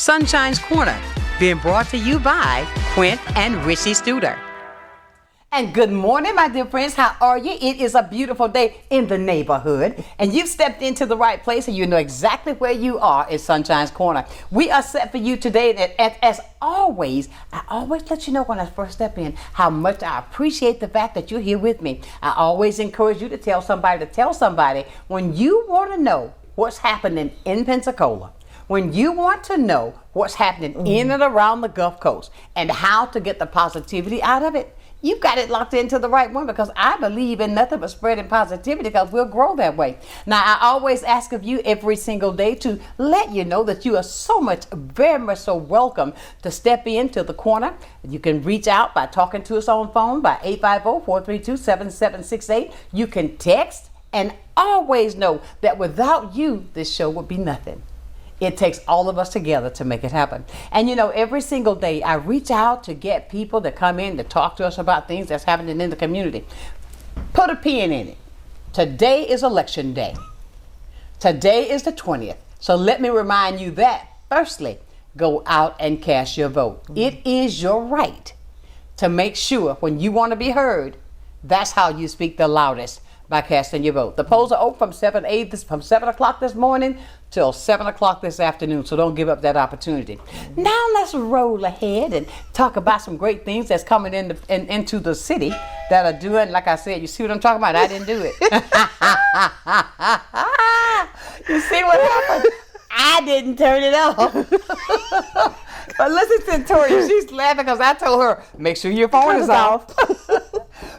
Sunshine's Corner, being brought to you by Quint and Richie Studer. And good morning, my dear friends. How are you? It is a beautiful day in the neighborhood, and you've stepped into the right place, and you know exactly where you are in Sunshine's Corner. We are set for you today, and as always, I always let you know when I first step in how much I appreciate the fact that you're here with me. I always encourage you to tell somebody when you want to know what's happening in Pensacola, when you want to know what's happening in and around the Gulf Coast and how to get the positivity out of it. You've got it locked into the right one, because I believe in nothing but spreading positivity, because we'll grow that way. Now, I always ask of you every single day to let you know that you are very much so welcome to step into the corner. You can reach out by talking to us on phone by 850-432-7768. You can text, and always know that without you, this show would be nothing. It takes all of us together to make it happen. And you know, every single day I reach out to get people to come in to talk to us about things that's happening in the community. Put a pin in it. Today is election day. Today is the 20th. So let me remind you that, firstly, go out and cast your vote. It is your right to make sure when you want to be heard, that's how you speak the loudest, by casting your vote. The polls are open from 7 o'clock this morning till 7 o'clock this afternoon, so don't give up that opportunity. Now let's roll ahead and talk about some great things that's coming into the city that are doing, like I said, you see what I'm talking about? I didn't do it. You see what happened? I didn't turn it off. But listen to Syntoria, she's laughing because I told her, make sure your phone is off.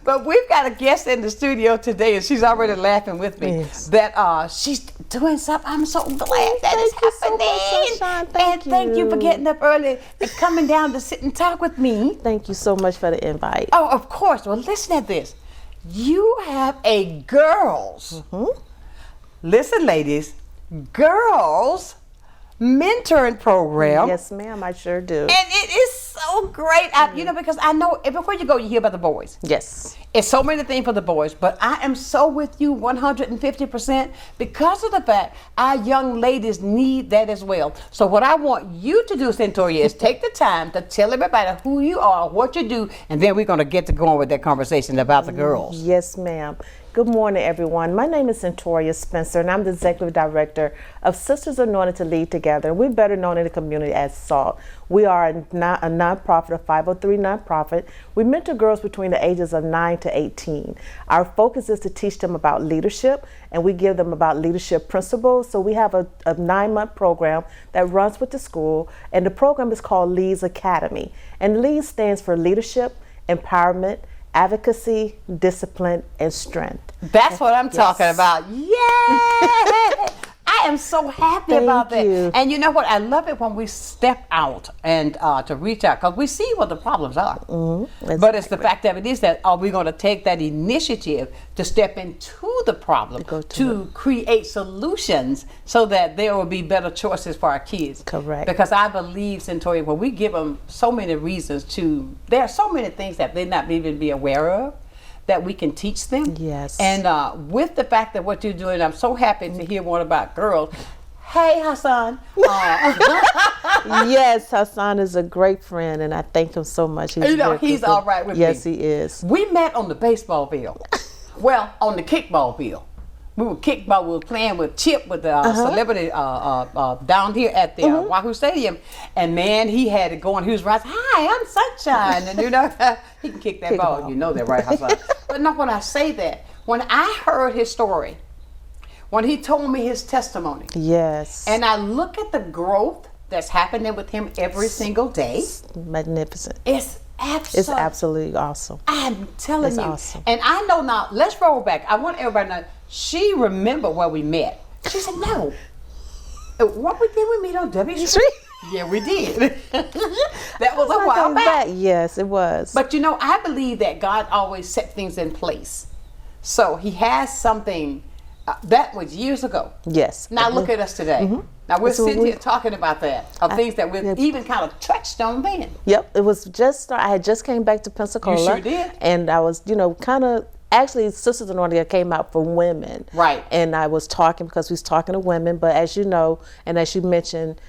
But we've got a guest in the studio today, and she's already laughing with me. Yes. That she's doing something. I'm so glad that it's happening. So much, and thank you for getting up early and coming down to sit and talk with me. Thank you so much for the invite. Oh, of course. Well, listen at this. You have a girls. Listen, ladies, girls mentoring program. Yes, ma'am, I sure do. And it is so great. You know, because I know before you go, you hear about the boys. Yes. It's so many things for the boys, but I am so with you 150% because of the fact our young ladies need that as well. So what I want you to do, Syntoria, is take the time to tell everybody who you are, what you do, and then we're going to get to going with that conversation about the girls. Yes, ma'am. Good morning, everyone. My name is Syntoria Spencer, and I'm the Executive Director of Sisters Anointed to Lead Together. We're better known in the community as S.A.L.T. We are a nonprofit, a 503 nonprofit. We mentor girls between the ages of 9 to 18. Our focus is to teach them about leadership, and we give them about leadership principles. So we have a 9-month program that runs with the school, and the program is called Leads Academy. And LEAD stands for Leadership, Empowerment, Advocacy, Discipline, and Strength. That's what I'm talking about. Yay! I am so happy about that. And you know what? I love it when we step out and to reach out, because we see what the problems are. But it's the fact of it is that are we going to take that initiative to step into the problem, to create solutions so that there will be better choices for our kids. Correct. Because I believe, Syntoria, when we give them so many reasons there are so many things that they not even be aware of, that we can teach them. Yes. And with the fact that what you're doing, I'm so happy to hear more about girls. Hey, Hassan. Yes, Hassan is a great friend, and I thank him so much. He's all right with me. Yes, he is. We met on the baseball field. Well, on the kickball field. We were playing with Chip, with the celebrity down here at the Wahoo Stadium. And man, he had it going. He was right. Hi, I'm Sonshine. And you know, he can kick that ball. You know that, right, Hassan? But not when I say that. When I heard his story, when he told me his testimony. Yes. And I look at the growth that's happening with him every single day. It's magnificent. It's absolutely awesome. I'm telling you. Awesome. And I know now, let's roll back. I want everybody to know, she remembered where we met. She said, no. What we did we meet on W Street? Yeah, we did. That was a while back. Yes, it was. But you know, I believe that God always set things in place. So he has something that was years ago. Yes. Now look at us today. Now we're sitting here talking about that, of things that we've even kind of touched on then. Yep, it was just, I had just came back to Pensacola. You sure did. And I was, kind of, actually Sisters Anointed came out for women. Right. And I was talking, because we was talking to women, but as you know, and as you mentioned,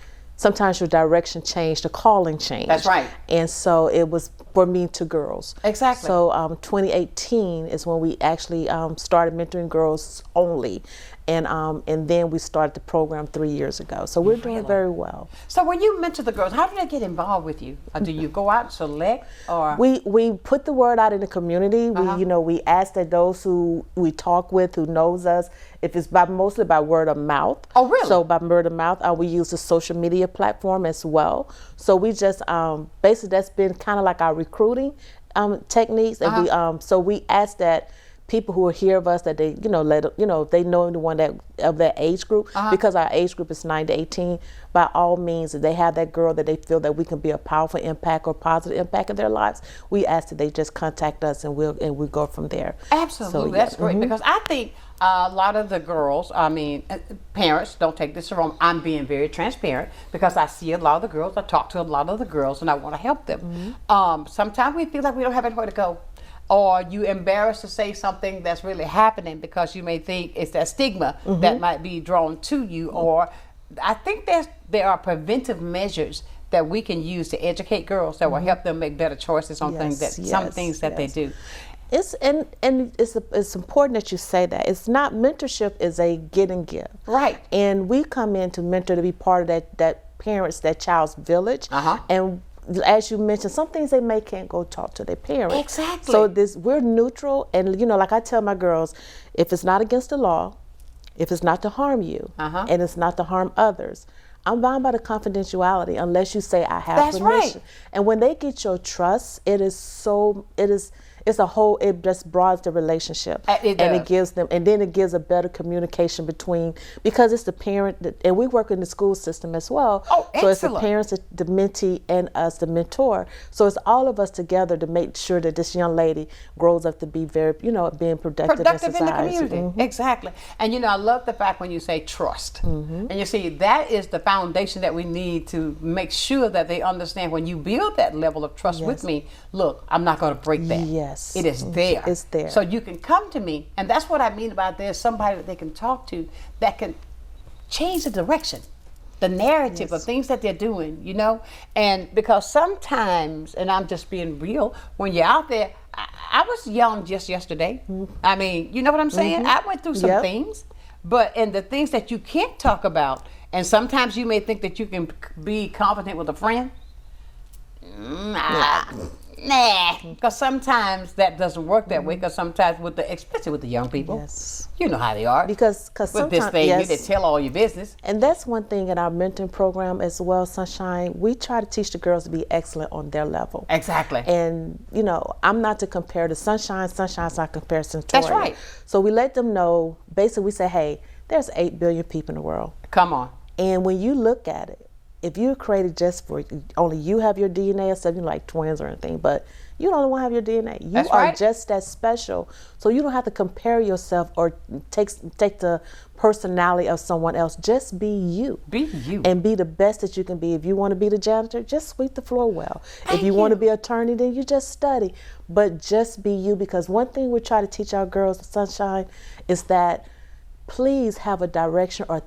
sometimes your direction changed, the calling changed. That's right. And so it was for me to girls. Exactly. So 2018 is when we actually started mentoring girls only. And then we started the program 3 years ago. So we're doing very well. So when you mentor the girls, how do they get involved with you? Or do you go out and select, or? We put the word out in the community. We ask that those who we talk with, who knows us, if it's mostly by word of mouth. Oh, really? So by word of mouth, we use the social media platform as well. So we just basically that's been kind of like our recruiting techniques, and we ask that people who hear of us, that they they know anyone that of that age group, because our age group is 9 to 18. By all means, if they have that girl that they feel that we can be a powerful impact or positive impact in their lives, we ask that they just contact us, and we'll go from there. Absolutely, So, that's great, because I think a lot of the girls, parents, don't take this wrong, I'm being very transparent, because I see a lot of the girls, I talk to a lot of the girls, and I want to help them. Sometimes we feel like we don't have anywhere to go, or you embarrassed to say something that's really happening because you may think it's that stigma that might be drawn to you. Or I think there are preventive measures that we can use to educate girls that will help them make better choices on some things that they do. It's important that you say that. It's not, mentorship is a get and give. Right. And we come in to mentor, to be part of that child's village. And as you mentioned, some things they can't go talk to their parents. Exactly. So we're neutral, and like I tell my girls, if it's not against the law, if it's not to harm you, and it's not to harm others, I'm bound by the confidentiality unless you say I have permission. Right. And when they get your trust, it just broadens the relationship. It gives them, and then it gives a better communication between, because it's the parent, and we work in the school system as well. Oh, so excellent. it's the parents, the mentee, and us, the mentor. So it's all of us together to make sure that this young lady grows up to be very, being productive in society. In the community. Exactly. And I love the fact when you say trust. And you see, that is the foundation that we need to make sure that they understand, when you build that level of trust with me, look, I'm not going to break that. Yes. It is there. It's there. So you can come to me, and that's what I mean about there's somebody that they can talk to that can change the direction, the narrative of things that they're doing, And because sometimes, and I'm just being real, when you're out there, I was young just yesterday. I mean, you know what I'm saying? I went through some things, and the things that you can't talk about, and sometimes you may think that you can be confident with a friend. Nah, because sometimes that doesn't work that way. Because sometimes, especially with the young people, you know how they are. Because with this thing, they tell all your business. And that's one thing in our mentoring program as well, Sonshine. We try to teach the girls to be excellent on their level. Exactly. And I'm not to compare to Sonshine. Sonshine's not compared to Syntoria. That's right. So we let them know. Basically, we say, hey, there's 8 billion people in the world. Come on. And when you look at it, if you're created just for only you have your DNA, or something like twins or anything, but you don't want to have your DNA. You are just that special. So you don't have to compare yourself or take the personality of someone else. Just be you. Be you. And be the best that you can be. If you want to be the janitor, just sweep the floor well. If you want to be an attorney, then you just study. But just be you, because one thing we try to teach our girls, Sonshine, is that please have a direction, or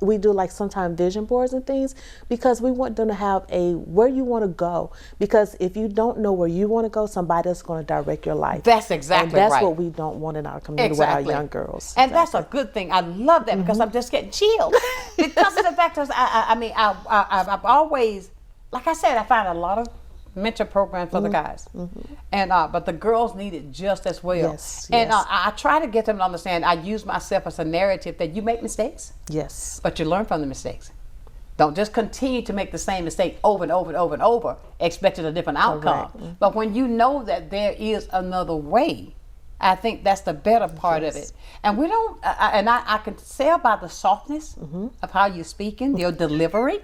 we do like sometimes vision boards and things, because we want them to have where you want to go. Because if you don't know where you want to go, somebody else is going to direct your life. That's exactly right. And that's right. what we don't want in our community with our young girls. And that's a good thing. I love that, because I'm just getting chilled. Because of the fact that I've always, like I said, I find a lot of mentor programs for the guys, and but the girls need it just as well. And I try to get them to understand, I use myself as a narrative that you make mistakes, but you learn from the mistakes. Don't just continue to make the same mistake over and over and over and over, expecting a different outcome. But when you know that there is another way, I think that's the better part of it. And we don't, I can tell by the softness of how you're speaking, your delivery,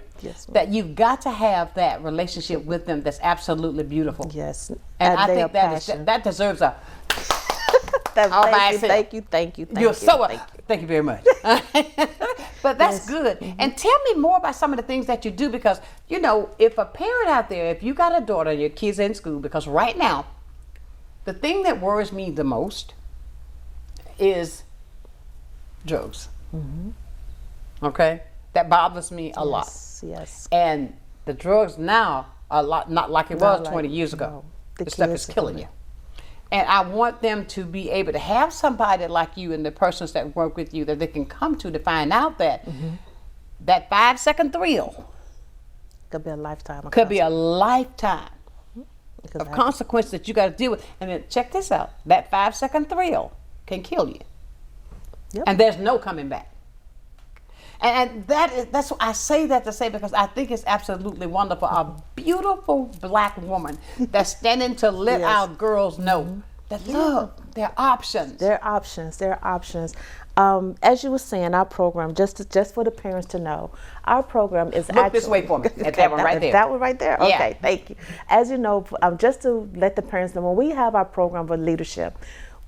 that you've got to have that relationship with them that's absolutely beautiful. Yes. And I think that deserves a thank you. Thank you very much. But that's good. And tell me more about some of the things that you do, because, if a parent out there, if you got a daughter and your kids in school, because right now, the thing that worries me the most is drugs. Okay? That bothers me a lot. Yes. And the drugs now are not like it was 20 years ago. No. The stuff is killing you. And I want them to be able to have somebody like you and the persons that work with you that they can come to find out that that 5-second thrill Could be a lifetime. could be a lifetime of consequences that you got to deal with. And then check this out: that 5-second thrill can kill you, and there's no coming back. And that's what I say that to say, because I think it's absolutely wonderful. A beautiful black woman that's standing to let our girls know that look, there are options. There are options. There are options. As you were saying, our program, just for the parents to know, our program is Look this way for me, at that one right there. That one right there? Yeah. Okay, thank you. As you know, just to let the parents know, when we have our program for leadership,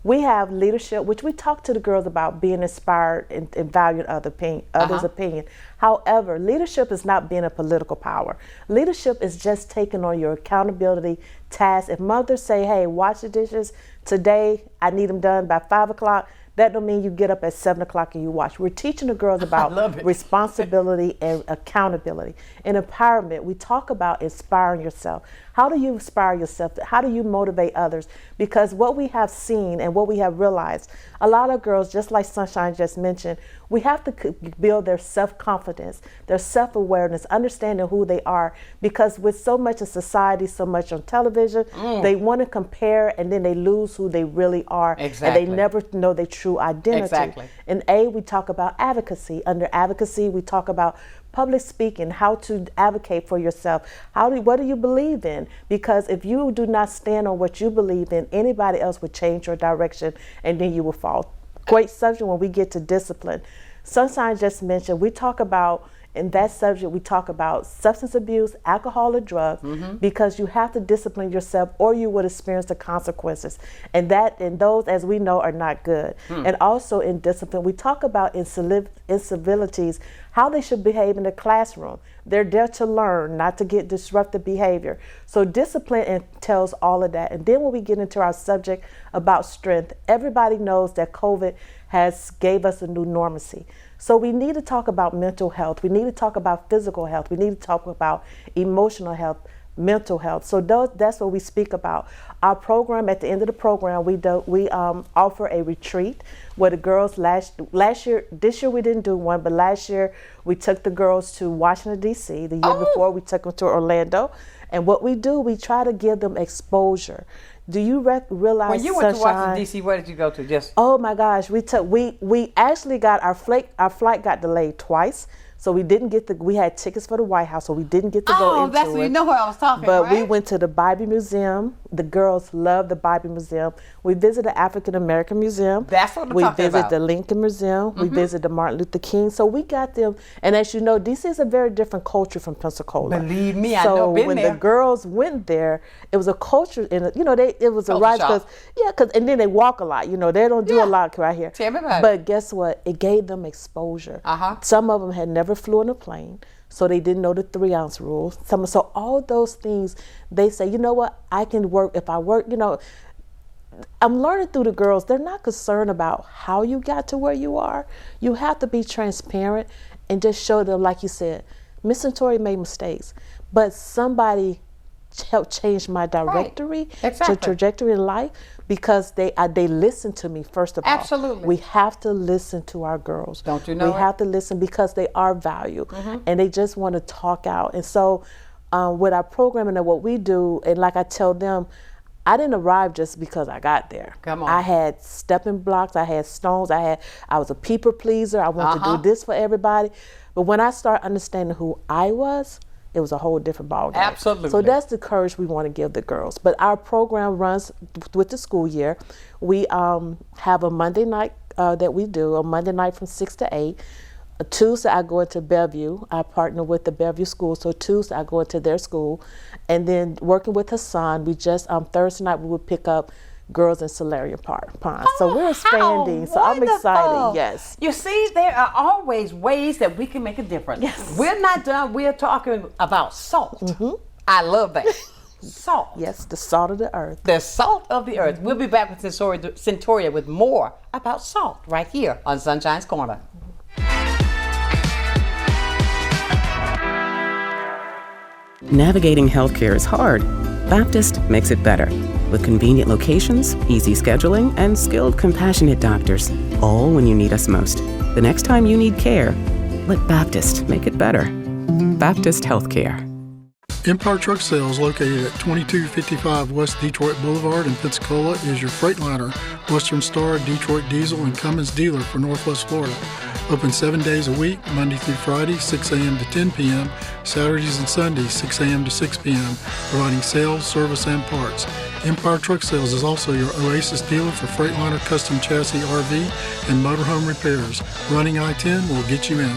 we have leadership, which we talk to the girls about being inspired and valuing others' opinion. However, leadership is not being a political power. Leadership is just taking on your accountability tasks. If mothers say, hey, wash the dishes today, I need them done by 5 o'clock, that don't mean you get up at 7 o'clock and you watch. We're teaching the girls about responsibility and accountability. In empowerment, we talk about inspiring yourself. How do you inspire yourself? How do you motivate others? Because what we have seen and what we have realized, a lot of girls, just like Sonshine just mentioned, we have to build their self-confidence, their self-awareness, understanding who they are. Because with so much in society, so much on television, they want to compare and then they lose who they really are. Exactly. And they never know their true identity. Exactly. In A, we talk about advocacy. Under advocacy, we talk about public speaking, how to advocate for yourself. What do you believe in? Because if you do not stand on what you believe in, anybody else would change your direction and then you will fall. Great subject when we get to discipline. Sonshine just mentioned, we talk about, in that subject, we talk about substance abuse, alcohol, or drugs, because you have to discipline yourself or you would experience the consequences. And those, as we know, are not good. And also in discipline, we talk about incivilities, how they should behave in the classroom. They're there to learn, not to get disruptive behavior. So discipline entails all of that. And then when we get into our subject about strength, everybody knows that COVID has gave us a new normacy. So we need to talk about mental health. We need to talk about physical health. We need to talk about emotional health, mental health. So that's what we speak about. Our program, at the end of the program, we offer a retreat where the girls last year, this year we didn't do one, but last year we took the girls to Washington, D.C. The year before we took them to Orlando. And what we do, we try to give them exposure. Do you realize, when you went to Washington, Sonshine, D.C., where did you go to? Just oh my gosh, we actually got our flight got delayed twice. So we didn't get we had tickets for the White House, so we didn't get to go into that's what you know where I was talking, but right? we went to the Bible Museum. The girls love the Bible Museum. We visited the African American Museum. That's what I'm we talking visited about. the Lincoln Museum. We visited the Martin Luther King. So we got them. And as you know, DC is a very different culture from Pensacola. Believe me, I so know. Been when there. the girls went there, it was a culture, it was a Culture rise shock. and then they walk a lot. They don't do a lot right here. Tell me about it. But guess what? It gave them exposure. Some of them had never flew in a plane, so they didn't know the 3-ounce rule. So all those things, they say, you know what? I can work if I work. I'm learning through the girls. They're not concerned about how you got to where you are. You have to be transparent and just show them, like you said, Miss Syntoria made mistakes, but somebody helped change my trajectory in life, because they listen to me first of all. Absolutely. We have to listen to our girls. Don't you know We it? have to listen because they are valued and they just want to talk out. And so with our programming and what we do, and like I tell them, I didn't arrive just because I got there. Come on. I had stepping blocks, I had stones, I was a people pleaser, I wanted to do this for everybody. But when I started understanding who I was, it was a whole different ballgame. Absolutely. So that's the courage we want to give the girls. But our program runs with the school year. We have a Monday night that we do, a Monday night from 6 to 8. A Tuesday I go into Bellevue. I partner with the Bellevue school, so Tuesday I go into their school. And then working with Hassan, we just, Thursday night we would pick up girls in Silurian Pond. So we're expanding. So I'm excited. Yes. You see, there are always ways that we can make a difference. Yes. We're not done. We're talking about salt. I love that. Salt. Yes, the salt of the earth. The salt of the earth. We'll be back with Syntoria with more about salt right here on Sonshine's Corner. Navigating healthcare is hard. Baptist makes it better. With convenient locations, easy scheduling, and skilled, compassionate doctors, all when you need us most. The next time you need care, let Baptist make it better. Baptist Healthcare. Empire Truck Sales, located at 2255 West Detroit Boulevard in Pensacola, is your Freightliner, Western Star, Detroit Diesel, and Cummins dealer for Northwest Florida. Open 7 days a week, Monday through Friday, 6 a.m. to 10 p.m., Saturdays and Sundays, 6 a.m. to 6 p.m., providing sales, service, and parts. Empire Truck Sales is also your Oasis dealer for Freightliner custom chassis RV and motorhome repairs. Running I-10 will get you in.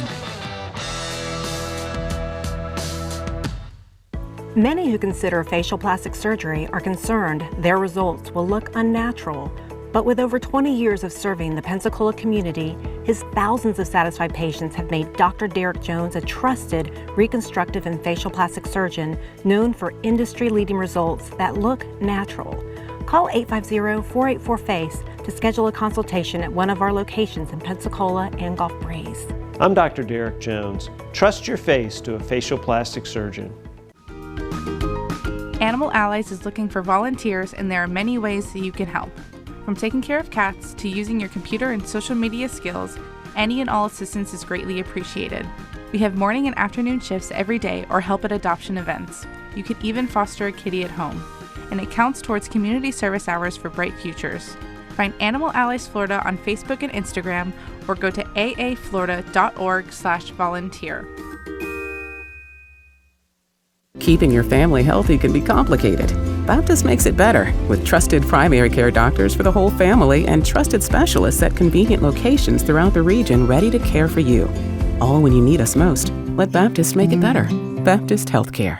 Many who consider facial plastic surgery are concerned their results will look unnatural. But with over 20 years of serving the Pensacola community, his thousands of satisfied patients have made Dr. Derek Jones a trusted reconstructive and facial plastic surgeon known for industry-leading results that look natural. Call 850-484-FACE to schedule a consultation at one of our locations in Pensacola and Gulf Breeze. I'm Dr. Derek Jones. Trust your face to a facial plastic surgeon. Animal Allies is looking for volunteers, and there are many ways that you can help. From taking care of cats to using your computer and social media skills, any and all assistance is greatly appreciated. We have morning and afternoon shifts every day or help at adoption events. You can even foster a kitty at home. And it counts towards community service hours for bright futures. Find Animal Allies Florida on Facebook and Instagram, or go to aaflorida.org/volunteer. Keeping your family healthy can be complicated. Baptist makes it better with trusted primary care doctors for the whole family and trusted specialists at convenient locations throughout the region ready to care for you. All when you need us most. Let Baptist make it better. Baptist Healthcare.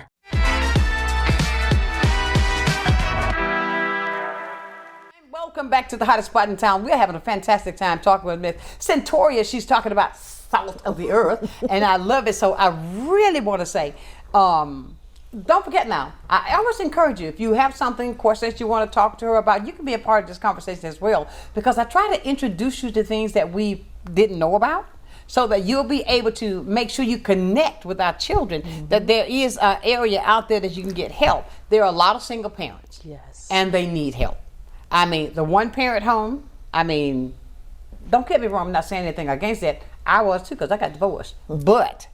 Welcome back to the hottest spot in town. We're having a fantastic time talking with Miss Syntoria. She's talking about salt of the earth, and I love it. So I really want to say, don't forget now, I always encourage you, if you have something, questions you want to talk to her about, you can be a part of this conversation as well, because I try to introduce you to things that we didn't know about, so that you'll be able to make sure you connect with our children, that there is an area out there that you can get help. There are a lot of single parents, Yes. and they need help. I mean, the one parent home, I mean, don't get me wrong, I'm not saying anything against that. I was too, because I got divorced. But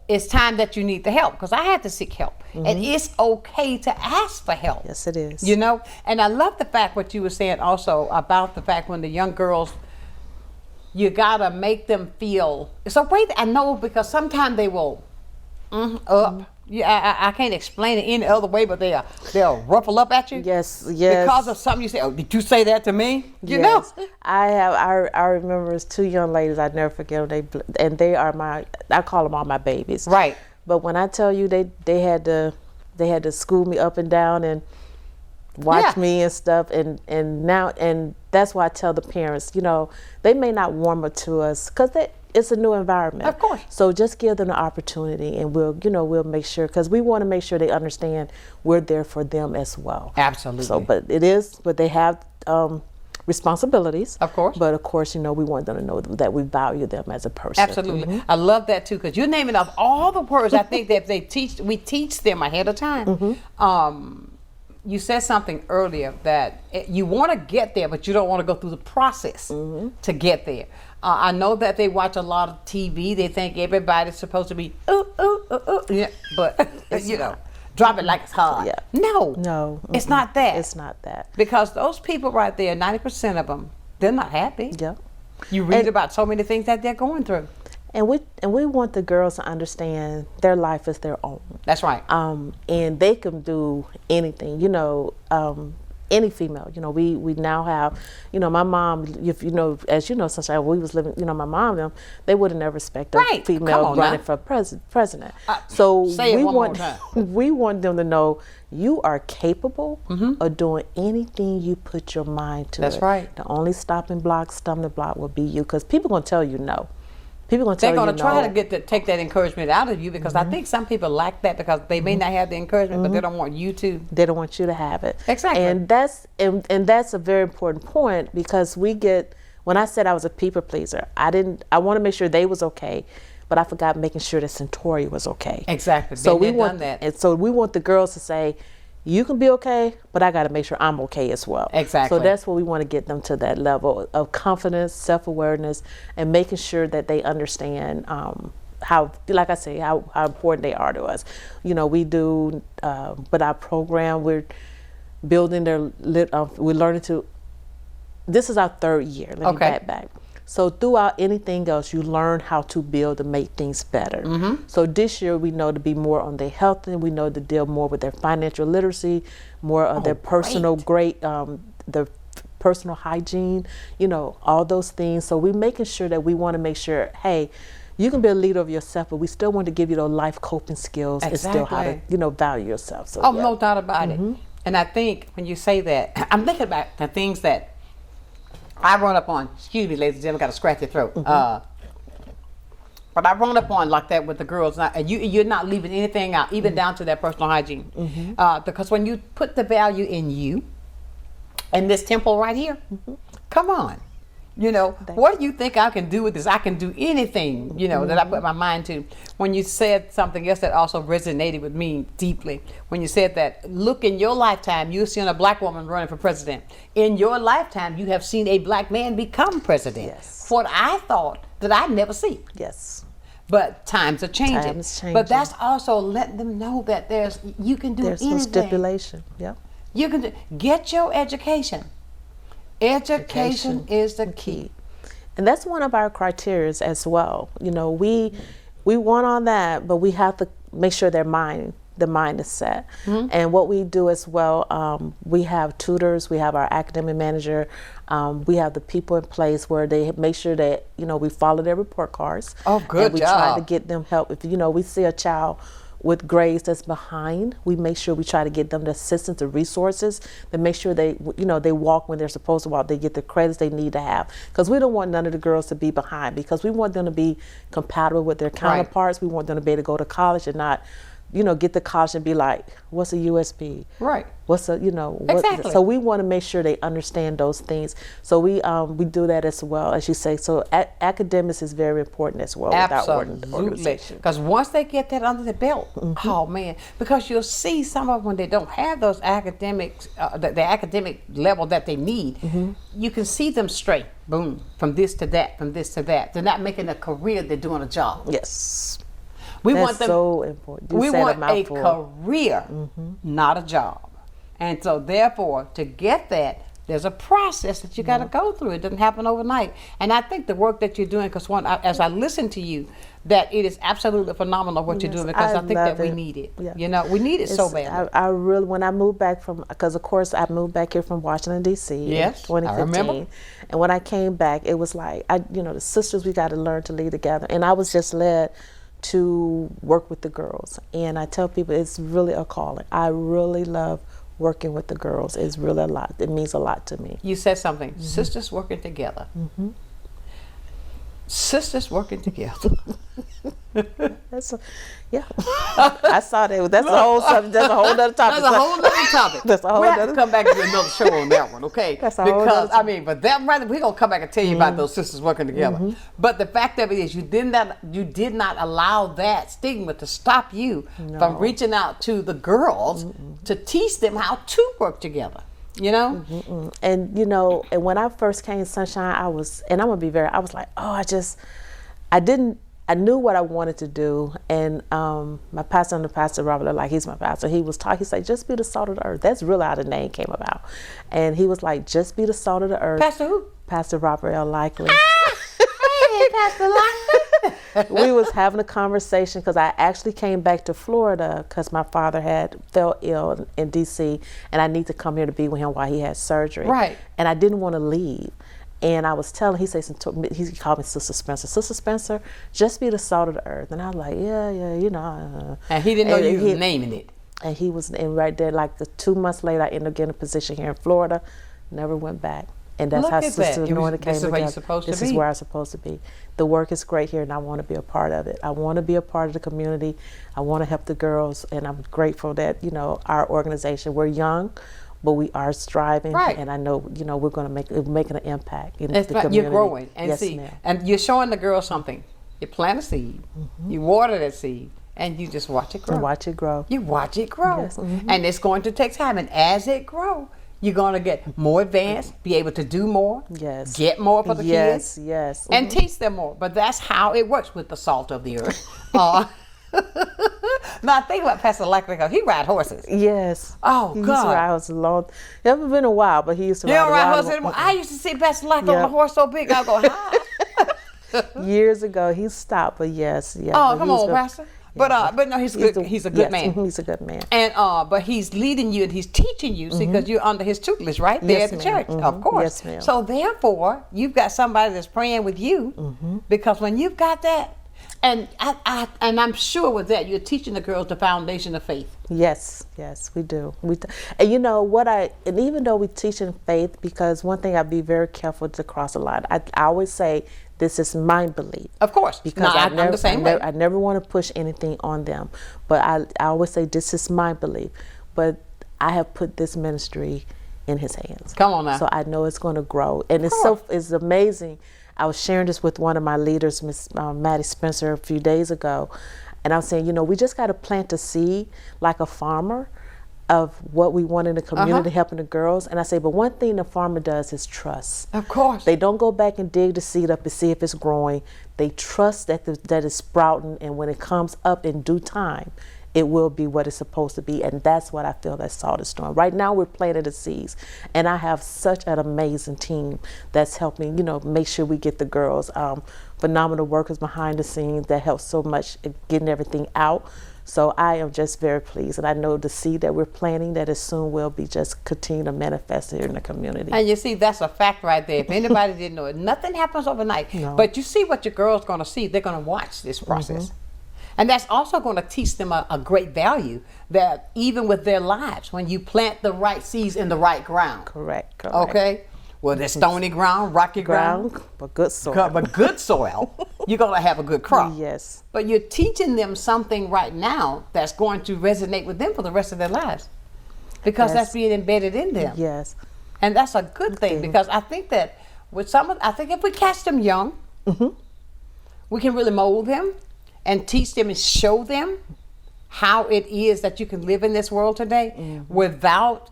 it's time that you need the help, because I had to seek help. And it's okay to ask for help. Yes, it is. You know? And I love the fact what you were saying also about the fact when the young girls, you gotta make them feel, it's a way that I know, because sometimes they will up. Yeah, I can't explain it any other way, but they'll ruffle up at you. Yes, yes. Because of something you say. Oh, did you say that to me? You know. I remember it's two young ladies I'd never forget them. They are I call them all my babies. Right. But when I tell you they had to school me up and down and watch me and stuff, and that's why I tell the parents, you know, they may not warm up to us because it's a new environment. Of course. So just give them the opportunity, and we'll make sure, because we want to make sure they understand we're there for them as well. Absolutely. So, but they have responsibilities. Of course. But of course, you know, we want them to know that we value them as a person. Absolutely. I love that too, because you're naming off all the words. I think that we teach them ahead of time. You said something earlier that you want to get there, but you don't want to go through the process to get there. I know that they watch a lot of TV. They think everybody's supposed to be yeah, but you know, drop it like it's hot. Yeah. No, it's not that. It's not that. Because those people right there, 90% of them, they're not happy. Yeah. You read about so many things that they're going through. And we want the girls to understand their life is their own. That's right. And they can do anything, you know, any female. You know, we now have, you know, my mom, if you know, as you know, Sonshine, we was living, you know, my mom, them, they would have never expected a female running for president. So we want them to know you are capable of doing anything you put your mind to. That's right. The only stumbling block will be you, because people going to tell you no. People gonna They're going to try to take that encouragement out of you, because I think some people lack that, because they may not have the encouragement, but they don't want you to. They don't want you to have it. Exactly. And that's a very important point, because when I said I was a people pleaser, I want to make sure they was okay, but I forgot making sure that Syntoria was okay. Exactly. So we want done that. and so we want the girls to say, you can be okay, but I got to make sure I'm okay as well. Exactly. So that's what we want to get them to, that level of confidence, self-awareness, and making sure that they understand how, like I say, how important they are to us. You know, we do, with our program, we're building we're learning to, this is our 3rd year. Let me back. So throughout anything else, you learn how to build and make things better. So this year we know to be more on their health, and we know to deal more with their financial literacy, more of their personal the personal hygiene, you know, all those things. So we're making sure that we want to make sure, hey, you can be a leader of yourself, but we still want to give you those life coping skills and still how to, you know, value yourself. So, no doubt about it. And I think when you say that, I'm thinking about the things that I run up on. Excuse me, ladies and gentlemen, got to scratch your throat. But I run up on like that with the girls, and you're not leaving anything out, even down to that personal hygiene. Because when you put the value in you, and this temple right here, come on. You know, what do you think I can do with this? I can do anything, you know, that I put my mind to. When you said something else that also resonated with me deeply, when you said that, look, in your lifetime, you've seen a black woman running for president. In your lifetime, you have seen a black man become president. Yes. What I thought that I'd never see. Yes. But times are changing. Times changing. But that's also letting them know that you can do there's anything. no stipulation. Yep. You can get your education. Education is the key. And that's one of our criteria as well. You know, we want on that, but we have to make sure the mind is set. And what we do as well, we have tutors, we have our academic manager, we have the people in place where they make sure that, you know, we follow their report cards. Oh, good and we job. try to get them help. If, you know, we see a child with grades that's behind, we make sure we try to get them the assistance, the resources, to make sure they, you know, they walk when they're supposed to walk, they get the credits they need to have. Because we don't want none of the girls to be behind, because we want them to be compatible with their counterparts. We want them to be able to go to college and not, you know, get to college and be like, what's a USB? Right. What's a, you know, Exactly. So we want to make sure they understand those things. So we do that as well, as you say. So academics is very important as well. Absolutely. Because once they get that under the belt, oh man, because you'll see some of them when they don't have those academics, the academic level that they need, you can see them straight, boom, from this to that, from this to that. They're not making a career, they're doing a job. Yes. We That's want them, so important. We want a career, not a job. And so therefore, to get that, there's a process that you got to go through. It doesn't happen overnight. And I think the work that you're doing, because as I listen to you, that it is absolutely phenomenal what you're doing, because I think that we need it. Yeah. You know, we need it so badly. I really, when I moved back from, because of course I moved back here from Washington, D.C. Yes, in 2015. I remember. And when I came back, it was like, you know, the sisters, we got to learn to lead together. And I was just led to work with the girls. And I tell people it's really a calling. I really love working with the girls. It's really a lot. It means a lot to me. You said something, sisters working together. Sisters working together. Yeah. I saw that. That's a whole subject. That's a whole other topic. That's a whole other topic. That's a whole we have other. to come back to another show on that one, okay? That's a whole because other I mean, but that right, we're gonna come back and tell you about those sisters working together. But the fact of it is, you did not allow that stigma to stop you from reaching out to the girls to teach them how to work together. You know? And you know, and when I first came to Sonshine, I was like, oh, I knew what I wanted to do. And my pastor, and the pastor Robert, like, he's my pastor, he was talking, he said, just be the salt of the earth. That's really how the name came about. And he was like, just be the salt of the earth. Pastor who? Pastor Robert L. Likely. Hey, Pastor Likely. We was having a conversation, because I actually came back to Florida because my father had fell ill in D.C. and I need to come here to be with him while he had surgery. Right. And I didn't want to leave. And I was telling, he called me Sister Spencer. Sister Spencer, just be the salt of the earth. And I was like, yeah, you know. And he didn't know you was naming it. And he was, and right there, like 2 months later, I ended up getting a position here in Florida. Never went back. And that's how Sister Anointed came together. This is where you're supposed to be. This is where I'm supposed to be. The work is great here, and I want to be a part of it. I want to be a part of the community. I want to help the girls, and I'm grateful that, you know, our organization, we're young, but we are striving, right. And I know, you know, we're going to making an impact in the community. You're growing, and yes, see, ma'am. and you're showing the girls something. You plant a seed, you water that seed, and you just watch it grow. And watch it grow. You watch it grow. Yes. And it's going to take time. And as it grows, you're going to get more advanced, be able to do more, Yes. get more for the Yes, kids, yes. and teach them more. But that's how it works with the salt of the earth. Now, I think about Pastor Likely, because he ride horses. Yes. Oh, He used to God. ride horses a long. It hasn't been a while, but he used to You ride don't ride a horses anymore? I used to see Pastor Likely on a Yep. horse so big, I go, hi. Years ago, he stopped, but yes, yeah. Oh, but come he's on, good. Pastor. But no, he's good. He's a good yes, man. He's a good man. And but he's leading you and he's teaching you, see, because you're under his tutelage, right? There Yes, at the ma'am. church, of course. Yes, ma'am. So therefore, you've got somebody that's praying with you, because when you've got that, and I'm sure with that, you're teaching the girls the foundation of faith. Yes, we do. And you know what and even though we teach in faith, because one thing I'd be very careful to cross the line. I always say, this is my belief. Of course, Because I'm the same way. I never want to push anything on them. But I always say, this is my belief. But I have put this ministry in his hands. Come on now. So I know it's going to grow. And it's amazing. I was sharing this with one of my leaders, Miss Maddie Spencer, a few days ago. And I was saying, we just got to plant a seed like a farmer of what we want in the community, helping the girls. And I say, but one thing the farmer does is trust. Of course. They don't go back and dig the seed up to see if it's growing. They trust that that it's sprouting, and when it comes up in due time, it will be what it's supposed to be. And that's what I feel that SALT is doing. Right now, we're planting the seeds, and I have such an amazing team that's helping, make sure we get the girls, phenomenal workers behind the scenes that help so much in getting everything out. So I am just very pleased, and I know the seed that we're planting that it soon will be just continue to manifest here in the community. And you see, that's a fact right there. If anybody didn't know it, nothing happens overnight. No. But you see what your girl's going to see. They're going to watch this process. And that's also going to teach them a great value that even with their lives, when you plant the right seeds in the right ground. Correct. Okay? Well, there's stony ground, rocky ground, but good soil. but good soil, you're going to have a good crop. Yes. But you're teaching them something right now that's going to resonate with them for the rest of their lives, because Yes. that's being embedded in them. Yes. And that's a good thing, because I think that with I think if we catch them young, we can really mold them and teach them and show them how it is that you can live in this world today without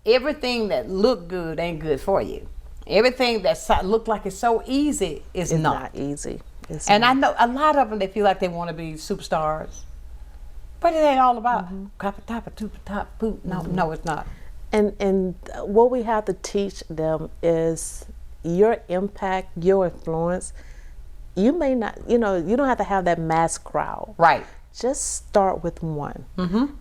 everything that look good ain't good for you. Everything that look like it's so easy is It's not. not easy. It's And not. I know a lot of them, they feel like they want to be superstars, but it ain't all about top poop. No, it's not. And what we have to teach them is your impact, your influence. You may not, you don't have to have that mass crowd. Right. Just start with one.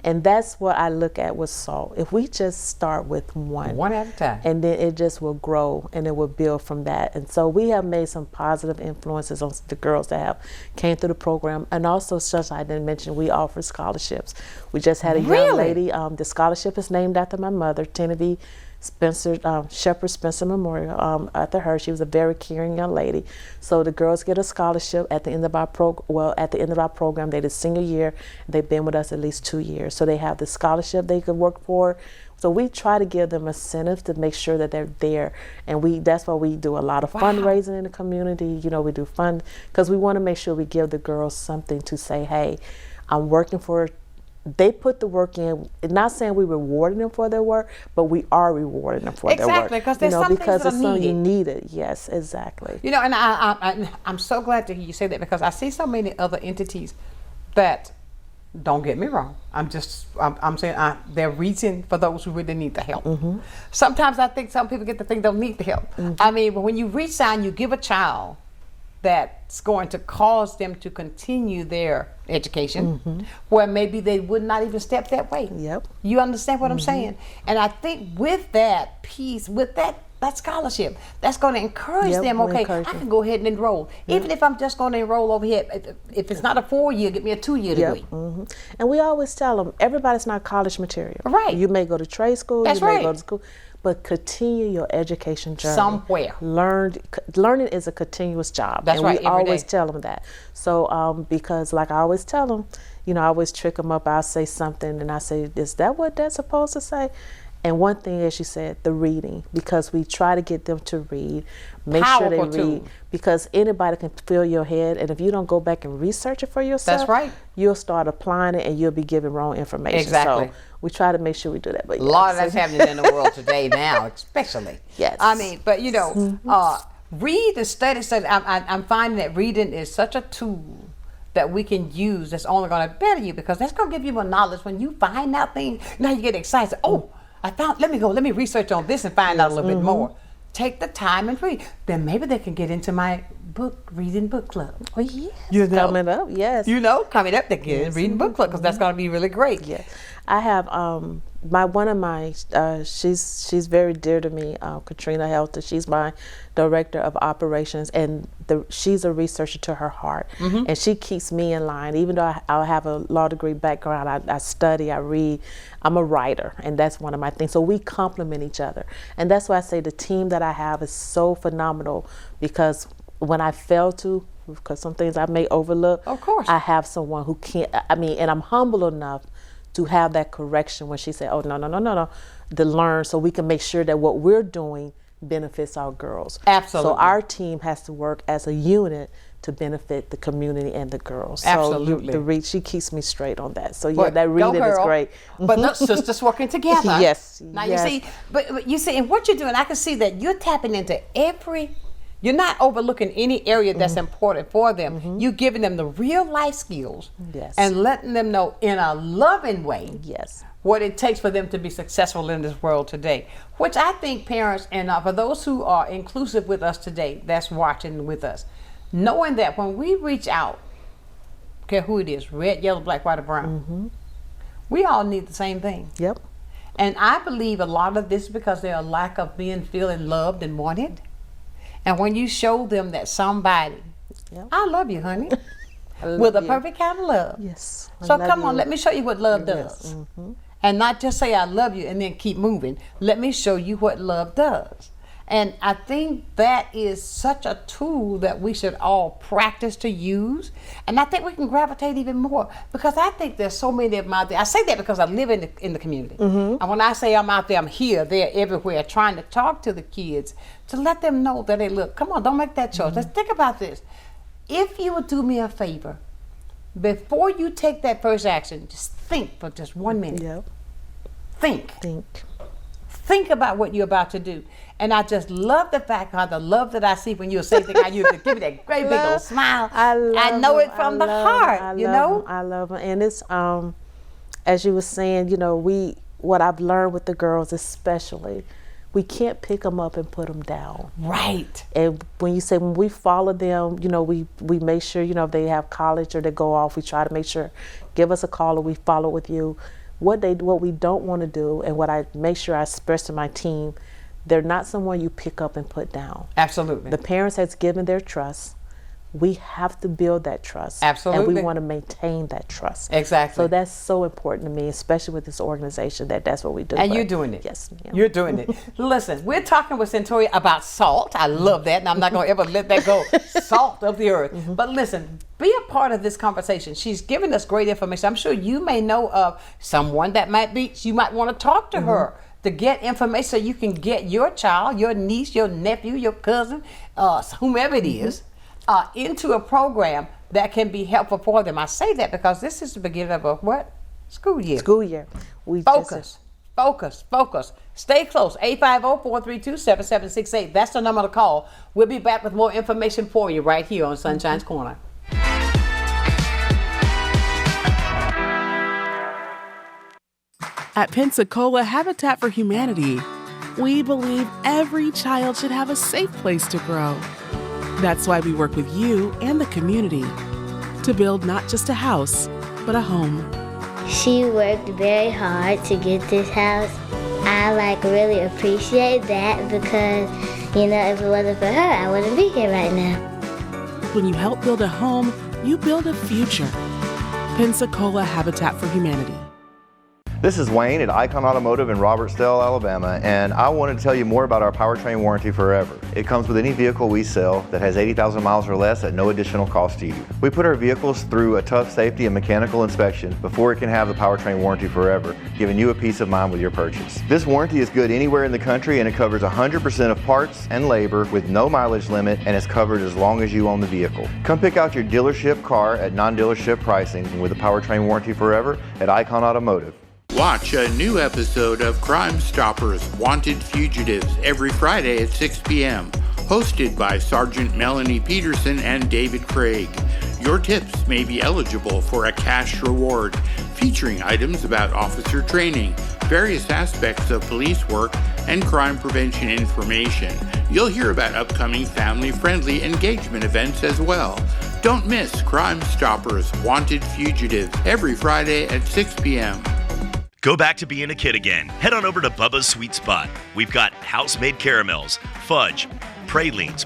And that's what I look at with SALT. If we just start with one at a time. and then it just will grow and it will build from that. And so we have made some positive influences on the girls that have came through the program. And also, such I didn't mention, we offer scholarships. We just had a young lady. The scholarship is named after my mother, Genevieve Spencer, Shepherd Spencer Memorial, after her. She was a very caring young lady. So the girls get a scholarship at the end of our program. They did senior year. They've been with us at least 2 years. So they have the scholarship they could work for. So we try to give them incentives to make sure that they're there. And that's why we do a lot of fundraising in the community. We do fund, because we want to make sure we give the girls something to say, hey, I'm working for. They put the work in. Not saying we rewarding them for their work, but we are rewarding them for their work. Exactly, because there's some things because that it's are something you needed. needed. Yes, exactly. And I'm so glad to hear you say that, because I see so many other entities that, don't get me wrong, I'm saying they're reaching for those who really need the help. Sometimes I think some people get to think they don't need the help. I mean, but when you reach out and you give a child that's going to cause them to continue their education, where maybe they would not even step that way. Yep. You understand what I'm saying? And I think with that piece, with that scholarship, that's going to encourage them. we'll Okay, encourage I them. can go ahead and enroll, even if I'm just going to enroll over here. If it's not a 4-year, get me a 2-year degree. And we always tell them, everybody's not college material. Right. You may go to trade school. That's you may right. go to school. But continue your education journey. Somewhere. Learning is a continuous job. That's and right, we every always day. tell them that. So because like I always tell them, I always trick them up. I'll say something and I say, is that what that's supposed to say? And one thing, as you said, the reading, because we try to get them to read, make sure they Powerful read, tool. because anybody can fill your head, and if you don't go back and research it for yourself, That's right. you'll start applying it and you'll be giving wrong information. Exactly. So we try to make sure we do that. But A lot of that's happening in the world today now, especially. Yes. I mean, but you know, read and study. I'm finding that reading is such a tool that we can use that's only going to better you, because that's going to give you more knowledge. When you find out things, now you get excited. Oh, let me research on this and find out a little bit more. Take the time and read. Then maybe they can get into my reading book club. Oh, yes. You know? Coming up, yes. Coming up, they get in reading book club, because that's going to be really great. Yes. I have she's very dear to me, Katrina Helter. She's my director of operations, and she's a researcher to her heart, and she keeps me in line. Even though I have a law degree background, I study, I read. I'm a writer, and that's one of my things. So we complement each other, and that's why I say the team that I have is so phenomenal, because when I fail to, because some things I may overlook, of course, I have someone who can't. And I'm humble enough to have that correction when she said, "Oh, no," to learn, so we can make sure that what we're doing benefits our girls. Absolutely. So our team has to work as a unit to benefit the community and the girls. Absolutely. So she keeps me straight on that. So yeah, that reading is great. But the sisters working together. Yes. Now yes. you see, but you see, and what you're doing, I can see that you're tapping into you're not overlooking any area that's important for them. You're giving them the real life skills, yes, and letting them know in a loving way, yes, what it takes for them to be successful in this world today. Which I think parents, and for those who are inclusive with us today, that's watching with us, knowing that when we reach out, care who it is, red, yellow, black, white, or brown, we all need the same thing. Yep. And I believe a lot of this is because there's a lack of feeling loved and wanted. And when you show them that somebody, I love you, honey, with a perfect kind of love. Yes. So come on, let me show you what love does. And not just say I love you and then keep moving. Let me show you what love does. And I think that is such a tool that we should all practice to use. And I think we can gravitate even more, because I think there's so many of them out there. I say that because I live in the community. And when I say I'm out there, I'm here, there, everywhere, trying to talk to the kids to let them know that, hey, look, come on, don't make that choice. Let's think about this. If you would do me a favor, before you take that first action, just think for just 1 minute. Yep. Think about what you're about to do. And I just love the fact how the love that I see when you say things, how you give me that great big old smile. I know it from the heart, I love them. And it's, as you were saying, what I've learned with the girls especially, we can't pick them up and put them down. Right. And when we follow them, we make sure, if they have college or they go off, we try to make sure, give us a call or we follow with you. What we don't want to do, and what I make sure I express to my team, they're not someone you pick up and put down. Absolutely. The parents has given their trust. We have to build that trust. Absolutely. And we want to maintain that trust. Exactly. So that's so important to me, especially with this organization, that's what we do. And you're doing it. Yes, ma'am. You're doing it. Listen, we're talking with Syntoria about S.A.L.T. I love that, and I'm not going to ever let that go. Salt of the earth. But listen, be a part of this conversation. She's giving us great information. I'm sure you may know of someone that you might want to talk to her to get information, so you can get your child, your niece, your nephew, your cousin, whomever it is, into a program that can be helpful for them. I say that because this is the beginning of a what? School year. School year. Focus. Stay close. 850-432-7768. That's the number to call. We'll be back with more information for you right here on Sunshine's Corner. At Pensacola Habitat for Humanity, we believe every child should have a safe place to grow. That's why we work with you and the community to build not just a house, but a home. She worked very hard to get this house. I really appreciate that because, if it wasn't for her, I wouldn't be here right now. When you help build a home, you build a future. Pensacola Habitat for Humanity. This is Wayne at Icon Automotive in Robertsdale, Alabama, and I wanted to tell you more about our powertrain warranty forever. It comes with any vehicle we sell that has 80,000 miles or less at no additional cost to you. We put our vehicles through a tough safety and mechanical inspection before it can have the powertrain warranty forever, giving you a peace of mind with your purchase. This warranty is good anywhere in the country, and it covers 100% of parts and labor with no mileage limit, and is covered as long as you own the vehicle. Come pick out your dealership car at non-dealership pricing with a powertrain warranty forever at Icon Automotive. Watch a new episode of Crime Stoppers Wanted Fugitives every Friday at 6 p.m. Hosted by Sergeant Melanie Peterson and David Craig. Your tips may be eligible for a cash reward, featuring items about officer training, various aspects of police work, and crime prevention information. You'll hear about upcoming family-friendly engagement events as well. Don't miss Crime Stoppers Wanted Fugitives every Friday at 6 p.m. Go back to being a kid again. Head on over to Bubba's Sweet Spot. We've got house-made caramels, fudge, pralines,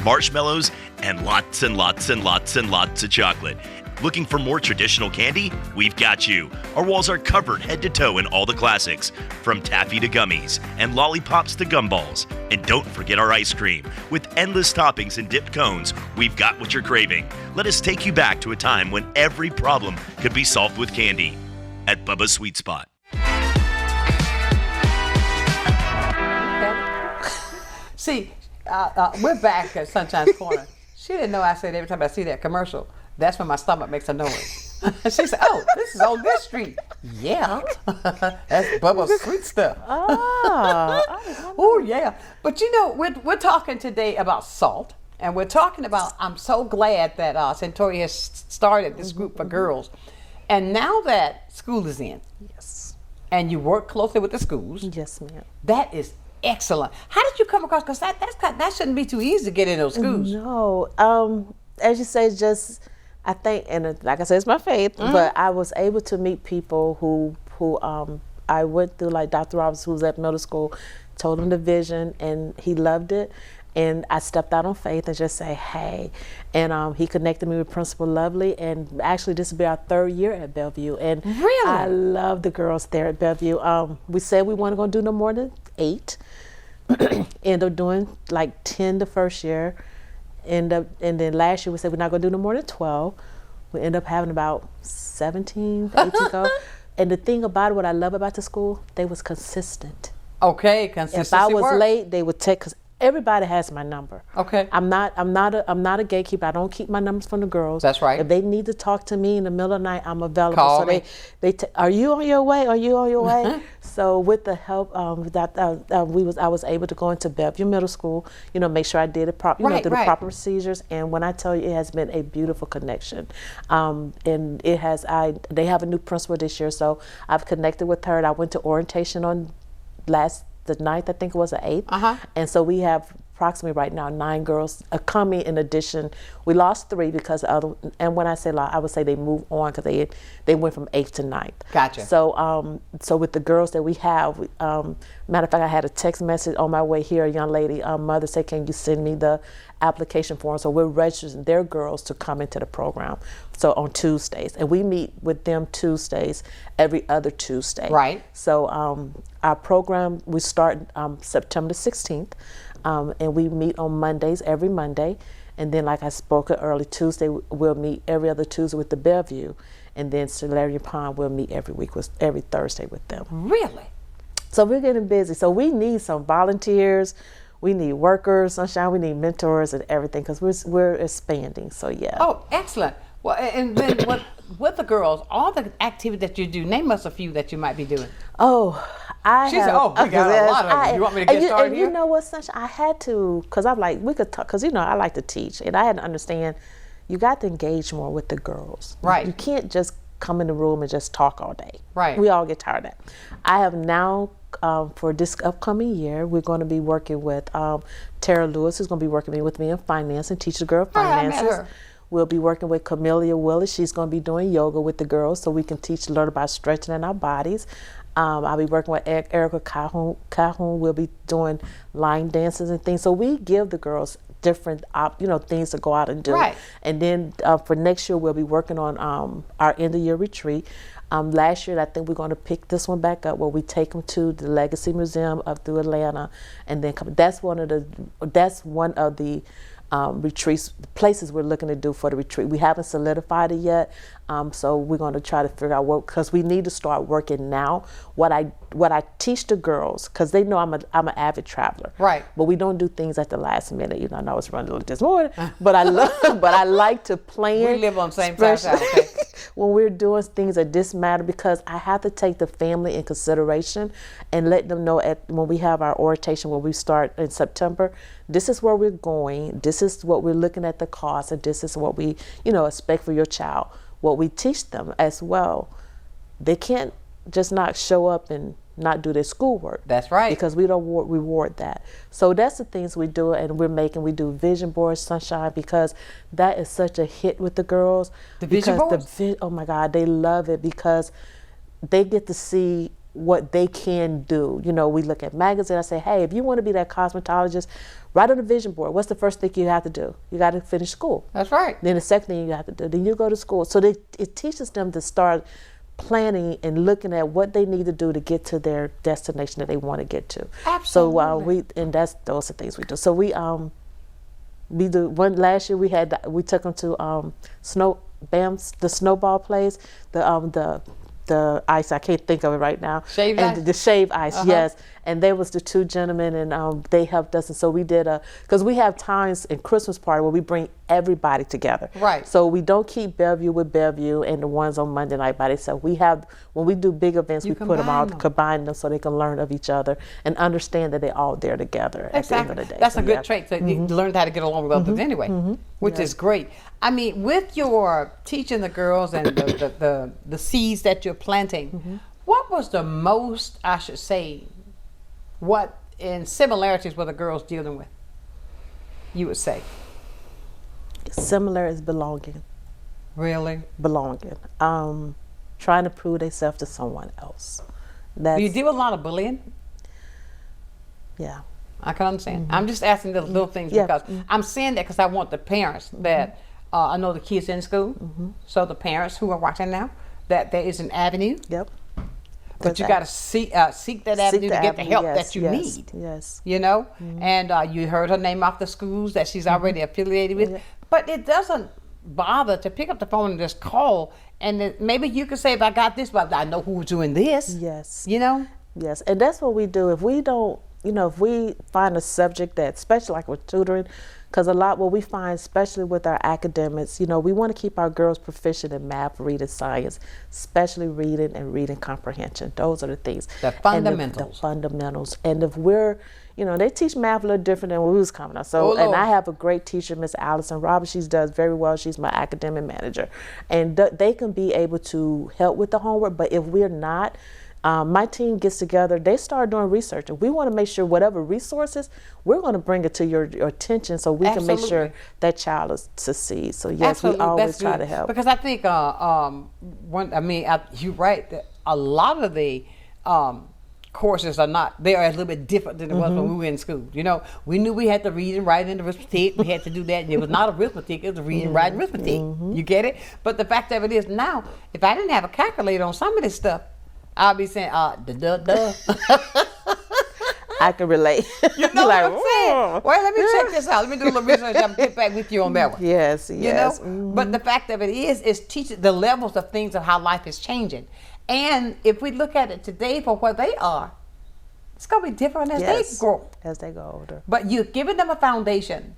marshmallows, and lots and lots and lots and lots of chocolate. Looking for more traditional candy? We've got you. Our walls are covered head to toe in all the classics, from taffy to gummies and lollipops to gumballs. And don't forget our ice cream. With endless toppings and dipped cones, we've got what you're craving. Let us take you back to a time when every problem could be solved with candy at Bubba's Sweet Spot. See, we're back at Sunshine's Corner. She didn't know I said every time I see that commercial, that's when my stomach makes a noise. She said, oh, this is on this street. Yeah, that's Bubba's sweet stuff. Oh, yeah. But you know, we're talking today about SALT, and we're talking about, I'm so glad that Syntoria has started this group for girls. And now that school is in, Yes. and you work closely with the schools. Yes, ma'am. That is excellent. How did you come across? Because that shouldn't be too easy to get in those schools. No, as you say, just I think, and like I said, it's my faith. But I was able to meet people who I went through, like Dr. Roberts, who was at middle school, told him the vision, and he loved it. And I stepped out on faith and just say, hey. And he connected me with Principal Lovely. And actually, this will be our 3rd year at Bellevue. And really? I love the girls there at Bellevue. We said we weren't going to do no more than 8. End up doing like 10 the first year. And then last year, we said we're not going to do no more than 12. We end up having about 17, 18 go. And the thing about it, what I love about the school, they was consistent. Okay, consistency If I was works. late, they would take, because everybody has my number. Okay. I'm not a gatekeeper. I don't keep my numbers from the girls. That's right. If they need to talk to me in the middle of the night, I'm available. Call so me. Are you on your way? Are you on your way? So with the help I was able to go into Bellevue Middle School, make sure I did it proper, do the proper procedures. And when I tell you, it has been a beautiful connection. And it has, they have a new principal this year, so I've connected with her, and I went to orientation on the 9th, I think it was the 8th. And so we have approximately right now 9 girls coming. In addition, we lost 3 because and when I say I would say they moved on because they went from 8th to 9th. Gotcha. So with the girls that we have, matter of fact, I had a text message on my way here. A young lady, mother said, can you send me the application form? So we're registering their girls to come into the program. So on Tuesdays, and we meet with them Tuesdays, every other Tuesday. Right. So our program, we start September the 16th, and we meet on Mondays, every Monday. And then, like I spoke early, Tuesday, we'll meet every other Tuesday with the Bellevue. And then Silurian Pond, we'll meet every Thursday with them. Really? So we're getting busy. So we need some volunteers. We need workers, Sunshine. We need mentors and everything because we're expanding. So yeah. Oh, excellent. Well, and then with the girls, all the activities that you do, name us a few that you might be doing. Oh, She said, oh, we got a lot of them. You want me to get started here? You know what, Sunshine? I had to, because I'm like, we could talk, because I like to teach, and I had to understand, you got to engage more with the girls. Right. You can't just come in the room and just talk all day. Right. We all get tired of that. I have now, for this upcoming year, we're going to be working with Tara Lewis, who's going to be working with me in finance and teach the girl finances. I met her. We'll be working with Camellia Willis. She's going to be doing yoga with the girls so we can learn about stretching in our bodies. I'll be working with Erica Calhoun. We'll be doing line dances and things. So we give the girls different things to go out and do. Right. And then for next year, we'll be working on our end of year retreat. Last year, I think we're going to pick this one back up where we take them to the Legacy Museum up through Atlanta, and then come. That's one of the retreats, places we're looking to do for the retreat. We haven't solidified it yet, so we're going to try to figure out what, because we need to start working now. What I teach the girls, because they know I'm an avid traveler, right? But we don't do things at the last minute. I know I was running a little this morning, but I like to plan. We live on the same side. Okay. When we're doing things that this matter, because I have to take the family in consideration and let them know when we have our orientation, when we start in September, this is where we're going, this is what we're looking at the cost, and this is what we expect for your child. What we teach them as well, they can't just not show up and not do their schoolwork. That's right. Because we don't reward that. So that's the things we do, and we do vision boards, Sonshine, because that is such a hit with the girls. The vision boards? Oh my God, they love it because they get to see what they can do. We look at magazines, I say, hey, if you want to be that cosmetologist, write on the vision board. What's the first thing you have to do? You got to finish school. That's right. Then the second thing you have to do, then you go to school. So it teaches them to start planning and looking at what they need to do to get to their destination that they want to get to. Absolutely. So those are things we do. So we do one last year. We took them to the snowball place, the ice, I can't think of it right now. Shaved ice? The shaved ice, yes. And there was the two gentlemen, and they helped us. And so we did because we have times in Christmas party where we bring everybody together. Right. So we don't keep Bellevue with Bellevue and the ones on Monday night by themselves. When we do big events, we put them all, combine them so they can learn of each other and understand that they're all there together at the end of the day. That's a good trait. So you learned how to get along with others anyway, which is great. I mean, with your teaching the girls and the seeds that you're planting, what was the most, I should say, what in similarities were the girls dealing with, you would say? Similar is belonging. Really? Belonging. Trying to prove themselves to someone else. Do you deal with a lot of bullying? Yeah. I can understand. I'm just asking the little things because I'm saying that because I want the parents that I know the kids in school, so the parents who are watching now, that there is an avenue. Yep. But you got to seek that avenue to get the help that you need. Yes. And you heard her name off the schools that she's already affiliated with. But it doesn't bother to pick up the phone and just call. And maybe you could say, if I got this, but I know who's doing this. Yes. Yes. And that's what we do. If we don't, if we find a subject that, especially like with tutoring, because what we find, especially with our academics, we want to keep our girls proficient in math, reading, science, especially reading and reading comprehension. Those are the things. The fundamentals. The fundamentals. And if we're, they teach math a little different than when we was coming up. So, and I have a great teacher, Miss Allison Roberts. She does very well. She's my academic manager. And they can be able to help with the homework. But if we're not, my team gets together, they start doing research, and we want to make sure whatever resources, we're going to bring it to your attention so we can make sure that child succeeds. So yes, we always try to help. Because I think, you're right, that a lot of the courses are a little bit different than it was when we were in school. We knew we had to read and write and arithmetic. We had to do that. And it was not arithmetic, it was reading, writing, arithmetic. You get it? But the fact of it is now, if I didn't have a calculator on some of this stuff, I'll be saying, duh. I can relate. You know what I'm saying? Well, let me check this out. Let me do a little research. I'll get back with you on that one. Yes. But the fact of it is teaching the levels of things of how life is changing. And if we look at it today for where they are, it's going to be different as they grow. As they go older. But you're giving them a foundation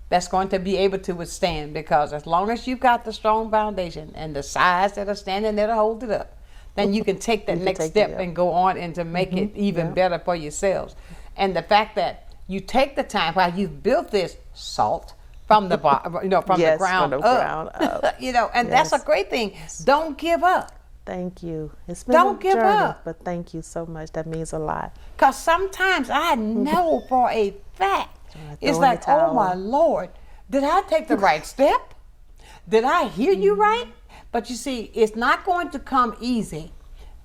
that's going to be able to withstand, because as long as you've got the strong foundation and the sides that are standing there to hold it up, then you can take that next step and go on and to make it even better for yourselves. And the fact that you take the time while you've built this SALT from the the ground up, and that's a great thing. Don't give up. Thank you. It's been a journey, but thank you so much. That means a lot. Because sometimes I know for a fact, it's like, oh my Lord, did I take the right step? Did I hear you right? But you see, it's not going to come easy.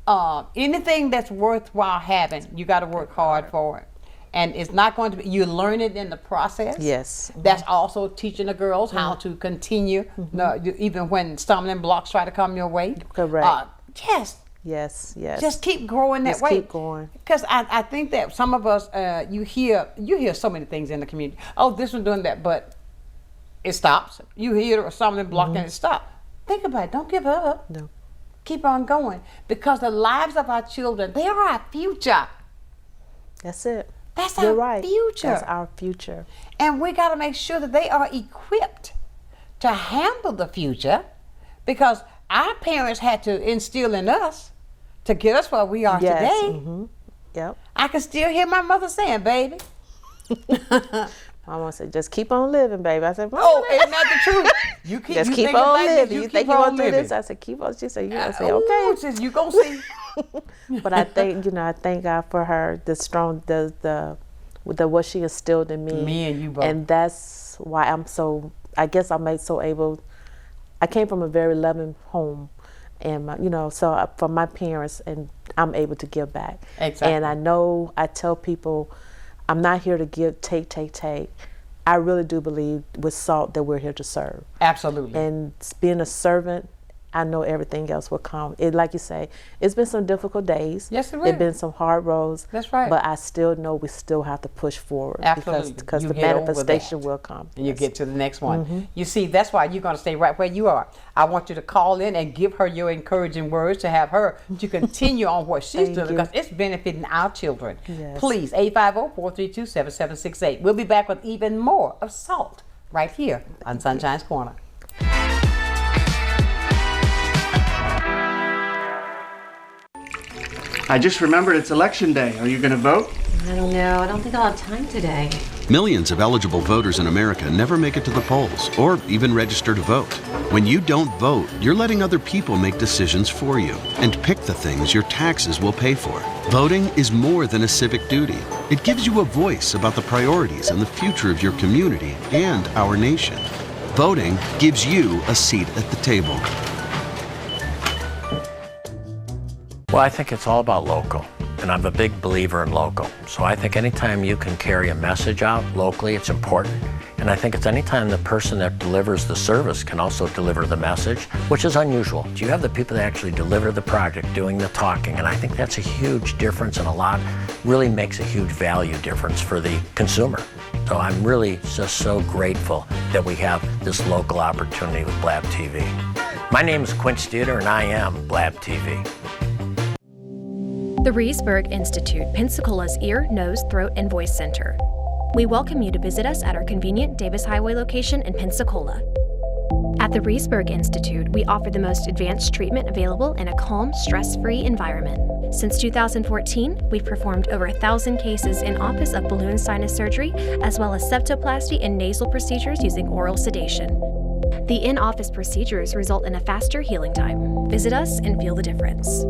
Anything that's worthwhile having, you got to work hard for it. And it's not going to be, you learn it in the process. Yes. That's also teaching the girls how to continue, even when stumbling blocks try to come your way. Correct. Yes. Yes. Just keep growing that way. Keep going. Because I think that some of us, you hear so many things in the community. Oh, this one doing that, but it stops. You hear something blocked and it stops. Think about it. Don't give up. No. Keep on going. Because the lives of our children, they are our future. That's it. That's You're our right. future. That's our future. And we got to make sure that they are equipped to handle the future, because our parents had to instill in us to get us where we are today. Yep. I can still hear my mother saying, baby. Mama said, just keep on living, baby. I said, isn't that the truth? You keep on living. You think you're going to do this? I said, keep on. She said, I said, okay. Says, you going to see. But I think, I thank God for her, what she instilled in me. Me and you both. And that's why I guess I'm so able. I came from a very loving home, and from my parents, and I'm able to give back. Exactly. And I tell people, I'm not here to give, take. I really do believe with SALT that we're here to serve. Absolutely. And being a servant, I know everything else will come. Like you say, it's been some difficult days. Yes, it will. There's been some hard roads. That's right. But I still know we still have to push forward. Absolutely. Because the manifestation will come. And you get to the next one. You see, that's why you're going to stay right where you are. I want you to call in and give her your encouraging words to have her to continue on what she's doing, because it's benefiting our children. Yes. Please, 850-432-7768. We'll be back with even more of SALT right here on Sunshine's Corner. I just remembered it's election day. Are you going to vote? I don't know. I don't think I'll have time today. Millions of eligible voters in America never make it to the polls or even register to vote. When you don't vote, you're letting other people make decisions for you and pick the things your taxes will pay for. Voting is more than a civic duty. It gives you a voice about the priorities and the future of your community and our nation. Voting gives you a seat at the table. Well, I think it's all about local, and I'm a big believer in local. So I think anytime you can carry a message out locally, it's important. And I think it's anytime the person that delivers the service can also deliver the message, which is unusual. You have the people that actually deliver the project doing the talking, and I think that's a huge difference, and really makes a huge value difference for the consumer. So I'm really just so grateful that we have this local opportunity with Blab TV. My name is Quint Studer, and I am Blab TV. The Reesburg Institute, Pensacola's ear, nose, throat, and voice center. We welcome you to visit us at our convenient Davis Highway location in Pensacola. At the Reesburg Institute, we offer the most advanced treatment available in a calm, stress-free environment. Since 2014, we've performed over 1,000 cases in office of balloon sinus surgery, as well as septoplasty and nasal procedures using oral sedation. The in-office procedures result in a faster healing time. Visit us and feel the difference.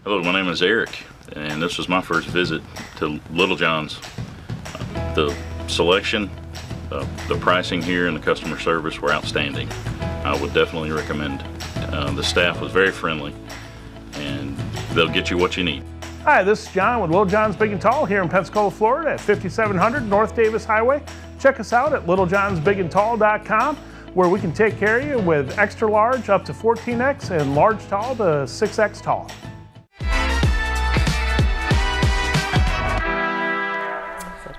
Hello, my name is Eric, and this was my first visit to Little John's. The selection, the pricing here, and the customer service were outstanding. I would definitely recommend. The staff was very friendly, and they'll get you what you need. Hi, this is John with Little John's Big and Tall here in Pensacola, Florida at 5700 North Davis Highway. Check us out at littlejohnsbigandtall.com, where we can take care of you with extra large up to 14X and large tall to 6X tall.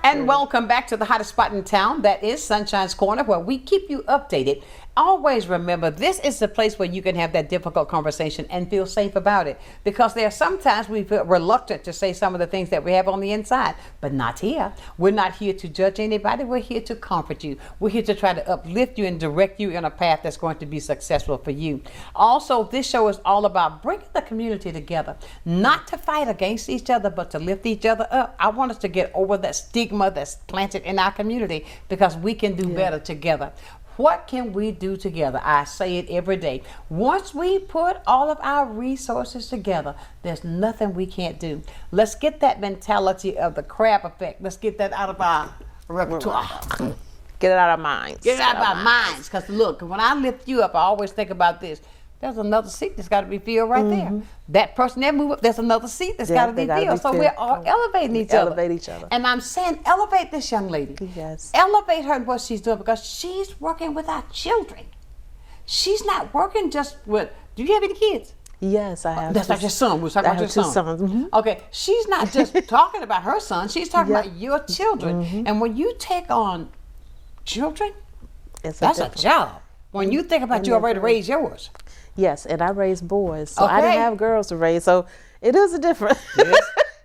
And welcome back to the hottest spot in town. That is Sunshine's Corner, where we keep you updated. Always remember, this is the place where you can have that difficult conversation and feel safe about it. Because there are sometimes we feel reluctant to say some of the things that we have on the inside, but not here. We're not here to judge anybody. We're here to comfort you. We're here to try to uplift you and direct you in a path that's going to be successful for you. Also, this show is all about bringing the community together, not to fight against each other, but to lift each other up. I want us to get over that stigma that's planted in our community, because we can do better together. What can we do together? I say it every day. Once we put all of our resources together, there's nothing we can't do. Let's get that mentality of the crab effect. Let's get that out of our repertoire. Get it out of our minds. Get it out of our minds. Because look, when I lift you up, I always think about this. there's another seat that's got to be filled right there. That person that move up, there's another seat that's got to be filled. So we're all elevating each other. Elevate each other. And I'm saying elevate this young lady. Yes. Elevate her in what she's doing, because she's working with our children. She's not working just with, do you have any kids? Yes, I have. That's not your son. We're talking about your son. 2 sons. Okay, she's not just talking about her son. She's talking about your children. And when you take on children, that's a job. When you think about you already raised yours. Yes, and I raised boys, so I didn't have girls to raise. So it is a difference. Yes.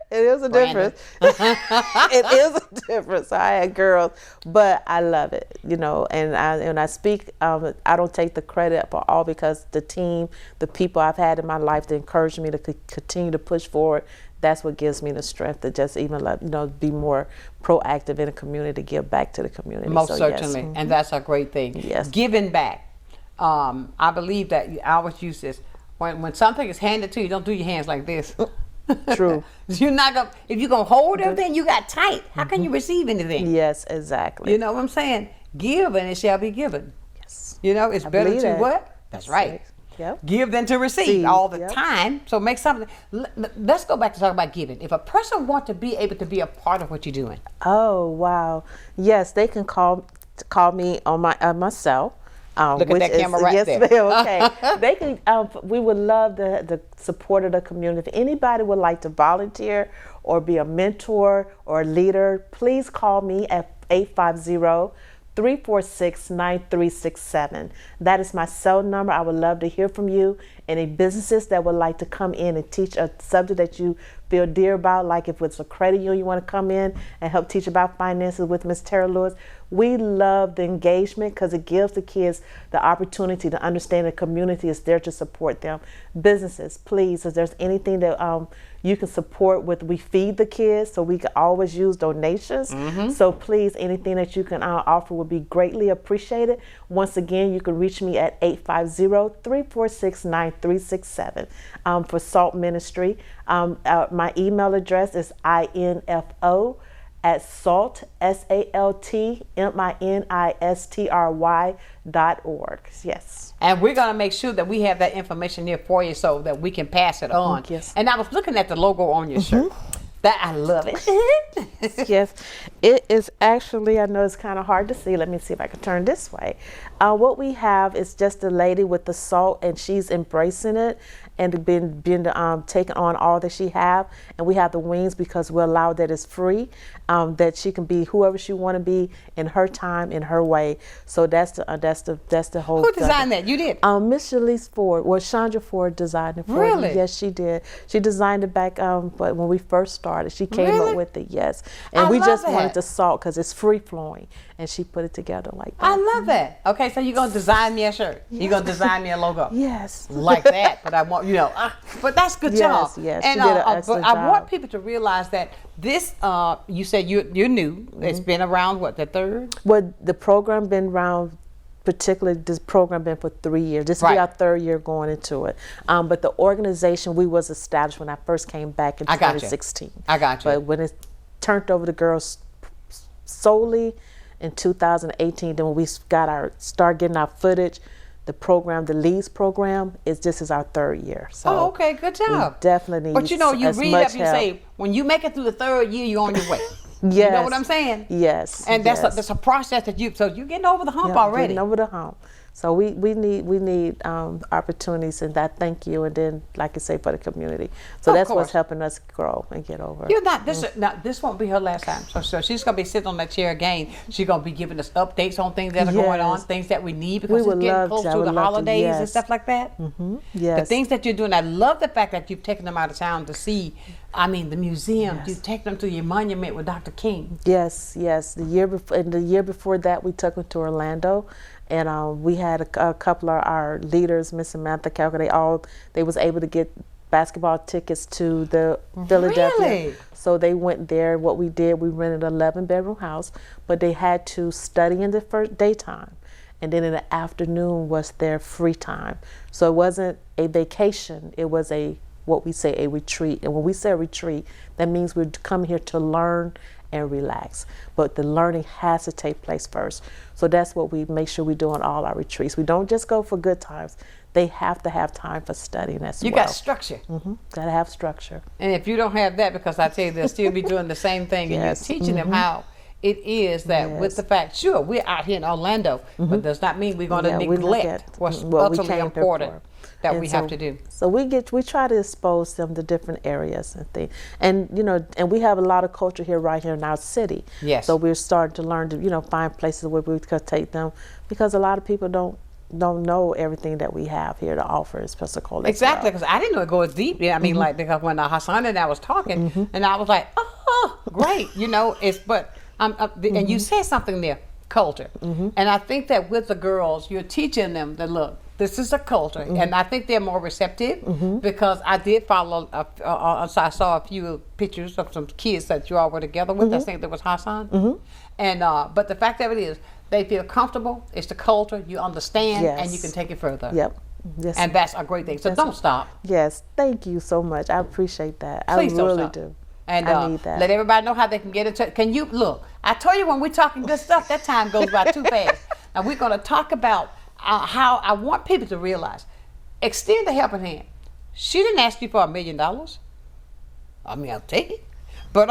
It is a difference. It is a difference. I had girls, but I love it, you know. And I speak, I don't take the credit for all, because the team, the people I've had in my life to encourage me to continue to push forward. That's what gives me the strength to just even let, you know, be more proactive in the community, to give back to the community. Most certainly, and that's a great thing. Yes, giving back. I believe that I always use this. When something is handed to you, don't do your hands like this. True. You're not gonna, if you're gonna hold everything, you got tight. How can you receive anything? Yes, exactly. You know what I'm saying? Give and it shall be given. Yes. You know, it's better to what? That's right. Yep. Give than to receive all the time. So make something. Let's go back to talk about giving. If a person wants to be able to be a part of what you're doing. Oh, wow. Yes, they can call me on my cell. Look at that camera right there. Yes, ma'am. Okay. They can. We would love the support of the community. If anybody would like to volunteer or be a mentor or a leader, please call me at 850-346-9367. That is my cell number. I would love to hear from you. Any businesses that would like to come in and teach a subject that you feel dear about, like if it's a credit union, you want to come in and help teach about finances with Ms. Tara Lewis. We love the engagement, because it gives the kids the opportunity to understand the community is there to support them. Businesses, please, if there's anything that you can support with, we feed the kids, so we can always use donations. So please, anything that you can offer would be greatly appreciated. Once again, you can reach me at 850-346-9367 for S.A.L.T Ministry. My email address is info@SALT, S-A-L-T, MINISTRY.org. Yes. And we're going to make sure that we have that information here for you so that we can pass it on. Yes. And I was looking at the logo on your shirt. That I love it. Yes, it is actually, I know it's kind of hard to see. Let me see if I can turn this way. What we have is just a lady with the SALT, and she's embracing it and been taking on all that she have. And we have the wings because we allow that it's free, that she can be whoever she want to be in her time, in her way. So that's the whole. Who designed that? You did. Miss Shalise Ford. Well, Chandra Ford designed it for me. Really? Yes, she did. She designed it back, but when we first started, she came up with it. Yes, and we just wanted the SALT because it's free flowing, and she put it together like that. I love that. Okay, so you're gonna design me a shirt. Yes. You're gonna design me a logo. Yes. Like that, but I want but that's good job. Yes, and she did an excellent but job. I want people to realize that this. You said you're new. It's been around what, the third? Well, the program been around. Particularly, this program been for 3 years. This will be our third year going into it. But the organization, we was established when I first came back in 2016. I got you. But when it turned over to girls solely in 2018, then when we start getting our footage, the program, the Leads program, this is our third year. So okay, good job. We definitely need. But you read up, you say when you make it through the third year, you're on your way. Yes. You know what I'm saying? Yes. And that's a process that you're getting over the hump already. Getting over the hump. So we need opportunities, and that thank you, and then like I say, for the community. So that's what's helping us grow and get over. You're not this won't be her last time. So she's gonna be sitting on that chair again. She's gonna be giving us updates on things that are going on, things that we need because it's getting close to the holidays and stuff like that. Yes. The things that you're doing. I love the fact that you've taken them out of town to see. I mean, the museum. You've taken them to your monument with Dr. King. Yes. The year before that, we took them to Orlando. And we had a couple of our leaders, Miss Samantha Calca, they was able to get basketball tickets to the Philadelphia. Really? So they went there. What we did, we rented an 11-bedroom house, but they had to study in the first daytime. And then in the afternoon was their free time. So it wasn't a vacation, it was what we say a retreat. And when we say retreat, that means we're coming here to learn and relax. But the learning has to take place first. So that's what we make sure we do on all our retreats. We don't just go for good times. they have to have time for studying as well. You got structure. Got to have structure. And if you don't have that, because I tell you, they'll still be doing the same thing, and you're teaching them how it is that with the fact, sure, we're out here in Orlando, but does not mean we're going to neglect what's utterly important that we have to do. So we try to expose them to different areas and things. And, you know, and we have a lot of culture here, right here in our city. Yes. So we're starting to learn to, you know, find places where we could take them, because a lot of people don't know everything that we have here to offer as Pensacola. Exactly, because I didn't know it goes deep. I mean, like, because when Hassan and I was talking, and I was like, oh, great, you know, and you said something there, culture. And I think that with the girls, you're teaching them that, look, this is a culture, and I think they're more receptive because I did follow, I saw a few pictures of some kids that you all were together with. I think there was Hassan. And but the fact of it is, they feel comfortable. It's the culture. You understand, and you can take it further. Yep. Yes. And that's a great thing. So don't stop. Yes. Thank you so much. I appreciate that. Please I really do. And I need that. Let everybody know how they can get in touch. Can you look? I told you when we're talking good stuff, that time goes by too fast. Now we're going to talk about how I want people to realize. Extend the helping hand. She didn't ask you for $1 million. I mean, I'll take it, but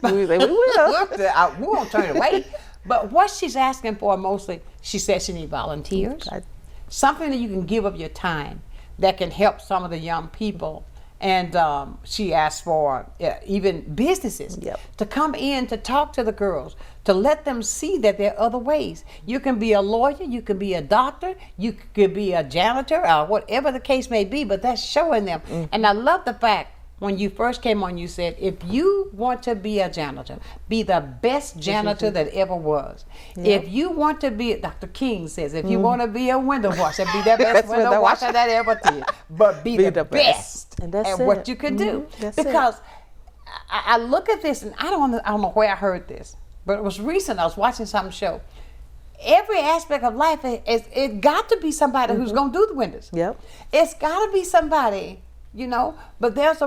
we won't turn it away. But what she's asking for mostly, she says she needs volunteers. Something that you can give of your time that can help some of the young people. And she asked for even businesses to come in to talk to the girls, to let them see that there are other ways. You can be a lawyer, you can be a doctor, you could be a janitor, or whatever the case may be, but that's showing them. And I love the fact when you first came on, you said, if you want to be a janitor, be the best janitor that ever was. If you want to be, Dr. King says, if you want to be a window washer, be the best window washer that ever did. But be the best at what you can do. Because I look at this, and I don't know where I heard this, but it was recent. I was watching some show. Every aspect of life, it got to be somebody who's going to do the windows. It's got to be somebody, you know, but there's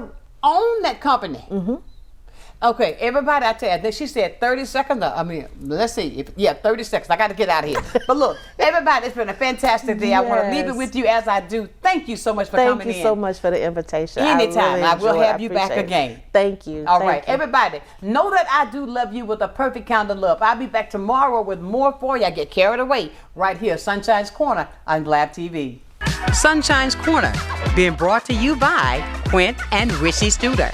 own that company. Okay, everybody, I tell you, she said 30 seconds. I mean, let's see. 30 seconds. I got to get out of here. But look, everybody, it's been a fantastic day. I want to leave it with you as I do. Thank you so much for coming in. Thank you so much for the invitation. Anytime. I will have you back again. Thank you. All right, everybody, know that I do love you with a perfect kind of love. I'll be back tomorrow with more for you. I get carried away right here, Sunshine's Corner on Blab TV. Sunshine's Corner, being brought to you by Quint and Richie Studer.